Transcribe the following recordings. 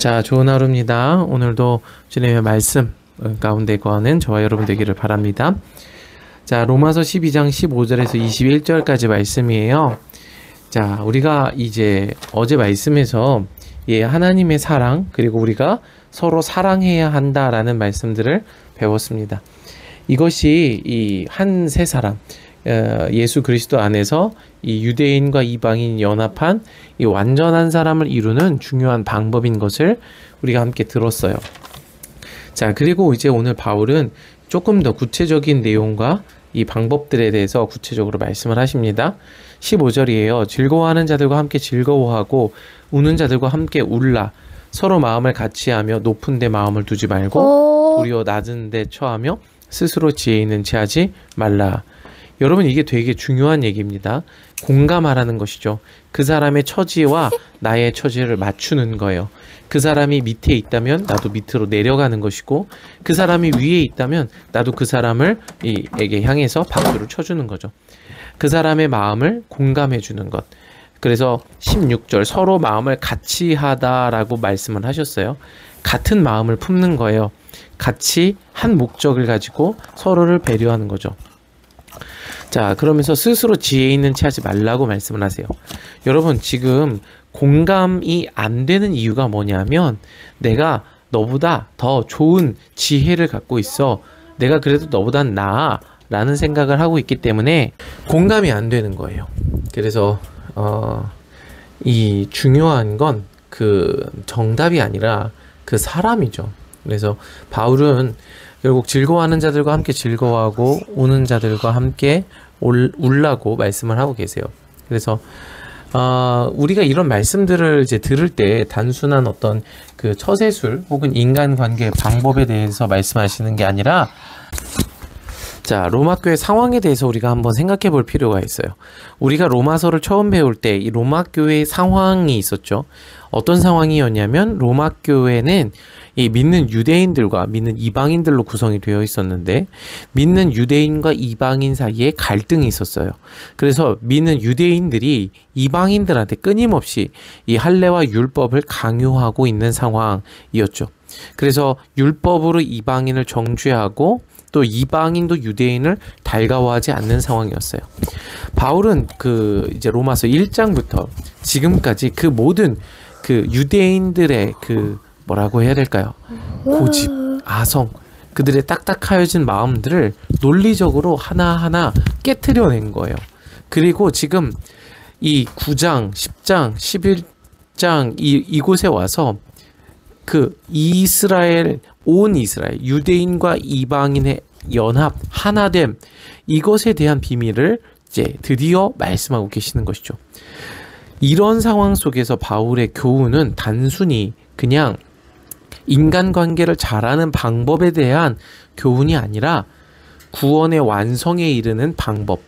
자, 좋은 하루입니다. 오늘도 주님의 말씀 가운데 거하는 저와 여러분 되기를 바랍니다. 자, 로마서 12장 15절에서 21절까지 말씀이에요. 자, 우리가 이제 어제 말씀에서 하나님의 사랑, 그리고 우리가 서로 사랑해야 한다라는 말씀들을 배웠습니다. 이것이 이 한 세 사람, 예수 그리스도 안에서 이 유대인과 이방인 연합한 이 완전한 사람을 이루는 중요한 방법인 것을 우리가 함께 들었어요. 자, 그리고 이제 오늘 바울은 조금 더 구체적인 내용과 이 방법들에 대해서 구체적으로 말씀을 하십니다. 15절이에요. 즐거워하는 자들과 함께 즐거워하고 우는 자들과 함께 울라. 서로 마음을 같이하며 높은 데 마음을 두지 말고 도리어 낮은 데 처하며 스스로 지혜 있는 채 하지 말라. 여러분, 이게 되게 중요한 얘기입니다. 공감하라는 것이죠. 그 사람의 처지와 나의 처지를 맞추는 거예요. 그 사람이 밑에 있다면 나도 밑으로 내려가는 것이고, 그 사람이 위에 있다면 나도 그 사람을 에게 향해서 박수를 쳐주는 거죠. 그 사람의 마음을 공감해 주는 것. 그래서 16절 서로 마음을 같이 하다라고 말씀을 하셨어요. 같은 마음을 품는 거예요. 같이 한 목적을 가지고 서로를 배려하는 거죠. 자, 그러면서 스스로 지혜 있는 채 하지 말라고 말씀을 하세요. 여러분, 지금 공감이 안 되는 이유가 뭐냐면 내가 너보다 더 좋은 지혜를 갖고 있어. 내가 그래도 너보단 나아 라는 생각을 하고 있기 때문에 공감이 안 되는 거예요. 그래서 이 중요한 건 그 정답이 아니라 그 사람이죠. 그래서 바울은 결국 즐거워하는 자들과 함께 즐거워하고 우는 자들과 함께 울라고 말씀을 하고 계세요. 그래서 우리가 이런 말씀들을 이제 들을 때 단순한 어떤 그 처세술 혹은 인간관계 방법에 대해서 말씀하시는 게 아니라, 자, 로마교회 상황에 대해서 우리가 한번 생각해 볼 필요가 있어요. 우리가 로마서를 처음 배울 때 이 로마교회의 상황이 있었죠. 어떤 상황이었냐면 로마교회는 이 믿는 유대인들과 믿는 이방인들로 구성이 되어 있었는데, 믿는 유대인과 이방인 사이에 갈등이 있었어요. 그래서 믿는 유대인들이 이방인들한테 끊임없이 이 할례와 율법을 강요하고 있는 상황이었죠. 그래서 율법으로 이방인을 정죄하고 또 이방인도 유대인을 달가워하지 않는 상황이었어요. 바울은 이제 로마서 1장부터 지금까지 그 모든 그 유대인들의 뭐라고 해야 될까요? 고집, 아성, 그들의 딱딱하여진 마음들을 논리적으로 하나하나 깨트려낸 거예요. 그리고 지금 이 9장, 10장, 11장 이곳에 와서 온 이스라엘, 유대인과 이방인의 연합, 하나됨, 이것에 대한 비밀을 이제 드디어 말씀하고 계시는 것이죠. 이런 상황 속에서 바울의 교훈은 단순히 그냥 인간관계를 잘하는 방법에 대한 교훈이 아니라 구원의 완성에 이르는 방법,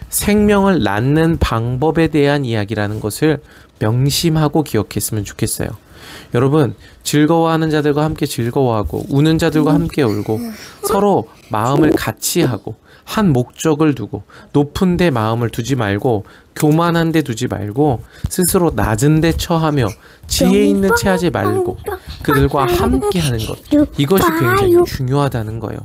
생명을 낳는 방법에 대한 이야기라는 것을 명심하고 기억했으면 좋겠어요. 여러분, 즐거워하는 자들과 함께 즐거워하고 우는 자들과 함께 울고 서로 마음을 같이 하고 한 목적을 두고 높은 데 마음을 두지 말고 교만한 데 두지 말고 스스로 낮은 데 처하며 지혜 있는 채 하지 말고 그들과 함께 하는 것, 이것이 굉장히 중요하다는 거예요.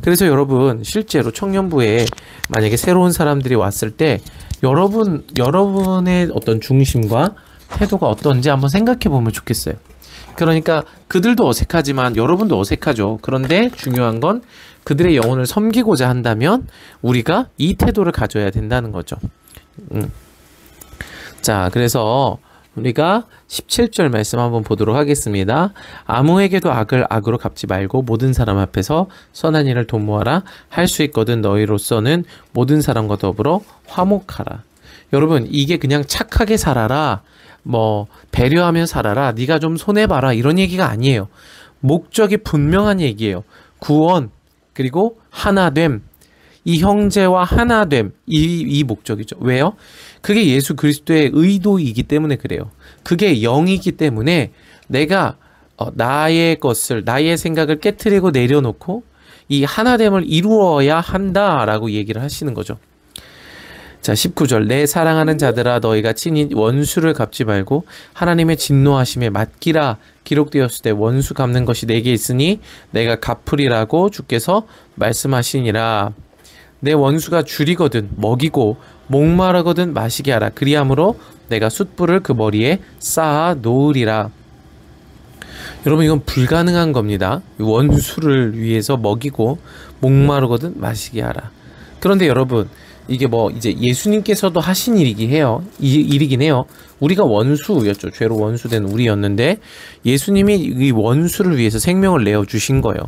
그래서 여러분, 실제로 청년부에 만약에 새로운 사람들이 왔을 때 여러분의 어떤 중심과 태도가 어떤지 한번 생각해 보면 좋겠어요. 그러니까 그들도 어색하지만 여러분도 어색하죠. 그런데 중요한 건 그들의 영혼을 섬기고자 한다면 우리가 이 태도를 가져야 된다는 거죠. 자, 그래서 우리가 17절 말씀 한번 보도록 하겠습니다. 아무에게도 악을 악으로 갚지 말고 모든 사람 앞에서 선한 일을 도모하라. 할 수 있거든 너희로서는 모든 사람과 더불어 화목하라. 여러분, 이게 그냥 착하게 살아라, 배려하며 살아라, 네가 좀 손해봐라, 이런 얘기가 아니에요. 목적이 분명한 얘기예요. 구원, 그리고 하나됨, 이 형제와 하나됨, 이 목적이죠. 왜요? 그게 예수 그리스도의 의도이기 때문에 그래요. 그게 영이기 때문에 내가 나의 생각을 깨트리고 내려놓고 이 하나됨을 이루어야 한다라고 얘기를 하시는 거죠. 자, 19절. 내 사랑하는 자들아 너희가 친히 원수를 갚지 말고 하나님의 진노하심에 맡기라. 기록되었을 때 원수 갚는 것이 내게 있으니 내가 갚으리라고 주께서 말씀하시니라. 내 원수가 줄이거든 먹이고 목마르거든 마시게 하라. 그리함으로 내가 숯불을 그 머리에 쌓아 놓으리라. 여러분, 이건 불가능한 겁니다. 원수를 위해서 먹이고 목마르거든 마시게 하라. 그런데 여러분, 이게 뭐 이제 예수님께서도 하신 일이긴 해요. 우리가 원수였죠. 죄로 원수된 우리였는데 예수님이 이 원수를 위해서 생명을 내어 주신 거예요.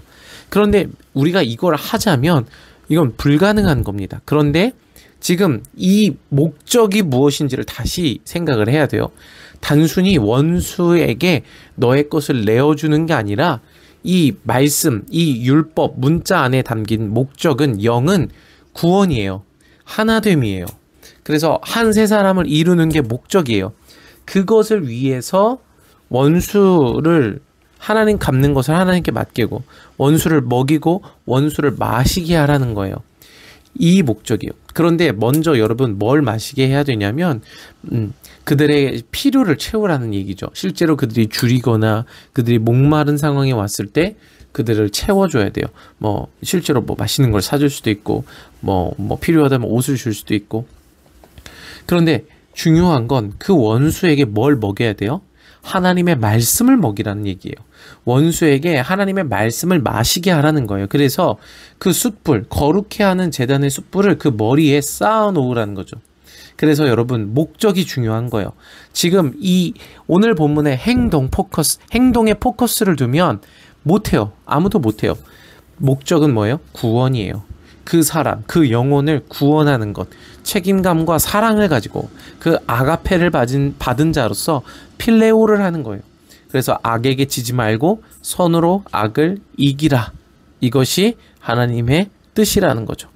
그런데 우리가 이걸 하자면 이건 불가능한 겁니다. 그런데 지금 이 목적이 무엇인지를 다시 생각을 해야 돼요. 단순히 원수에게 너의 것을 내어주는 게 아니라 이 말씀, 이 율법, 문자 안에 담긴 목적은, 영은 구원이에요. 하나됨이에요. 그래서 한 세 사람을 이루는 게 목적이에요. 그것을 위해서 원수를, 하나님 갚는 것을 하나님께 맡기고 원수를 먹이고 원수를 마시게 하라는 거예요. 이 목적이에요. 그런데 먼저 여러분 뭘 마시게 해야 되냐면 그들의 필요를 채우라는 얘기죠. 실제로 그들이 줄이거나 그들이 목마른 상황에 왔을 때 그들을 채워줘야 돼요. 뭐 실제로 뭐 맛있는 걸 사줄 수도 있고 뭐 필요하다면 옷을 줄 수도 있고. 그런데 중요한 건 그 원수에게 뭘 먹여야 돼요? 하나님의 말씀을 먹이라는 얘기예요. 원수에게 하나님의 말씀을 마시게 하라는 거예요. 그래서 그 숯불, 거룩해 하는 제단의 숯불을 그 머리에 쌓아 놓으라는 거죠. 그래서 여러분, 목적이 중요한 거예요. 지금 이 오늘 본문의 행동에 포커스를 두면 못해요. 아무도 못해요. 목적은 뭐예요? 구원이에요. 그 사람, 그 영혼을 구원하는 것, 책임감과 사랑을 가지고 그 아가페를 받은 자로서 필레오를 하는 거예요. 그래서 악에게 지지 말고 선으로 악을 이기라. 이것이 하나님의 뜻이라는 거죠.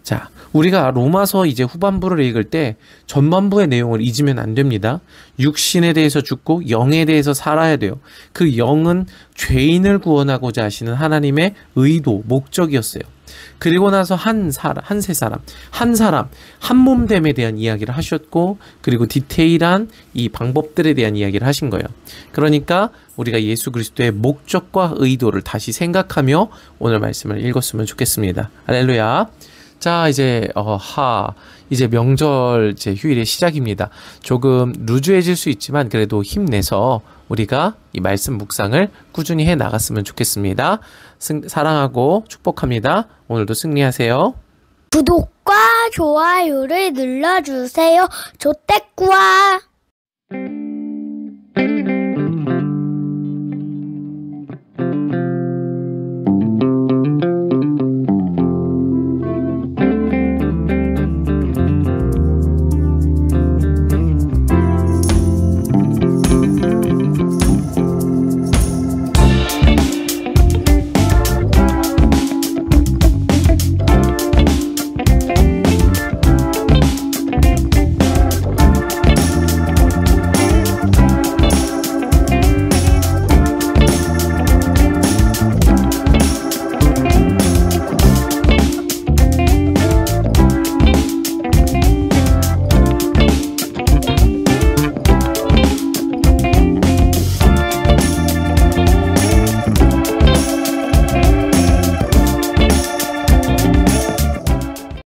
자, 우리가 로마서 이제 후반부를 읽을 때 전반부의 내용을 잊으면 안 됩니다. 육신에 대해서 죽고 영에 대해서 살아야 돼요. 그 영은 죄인을 구원하고자 하시는 하나님의 의도, 목적이었어요. 그리고 나서 한 몸됨에 대한 이야기를 하셨고, 그리고 디테일한 이 방법들에 대한 이야기를 하신 거예요. 그러니까 우리가 예수 그리스도의 목적과 의도를 다시 생각하며 오늘 말씀을 읽었으면 좋겠습니다. 할렐루야. 자, 이제 명절 휴일의 시작입니다. 조금 루즈해질 수 있지만 그래도 힘내서 우리가 이 말씀 묵상을 꾸준히 해 나갔으면 좋겠습니다. 사랑하고 축복합니다. 오늘도 승리하세요. 구독과 좋아요를 눌러주세요. 조떼꾸아.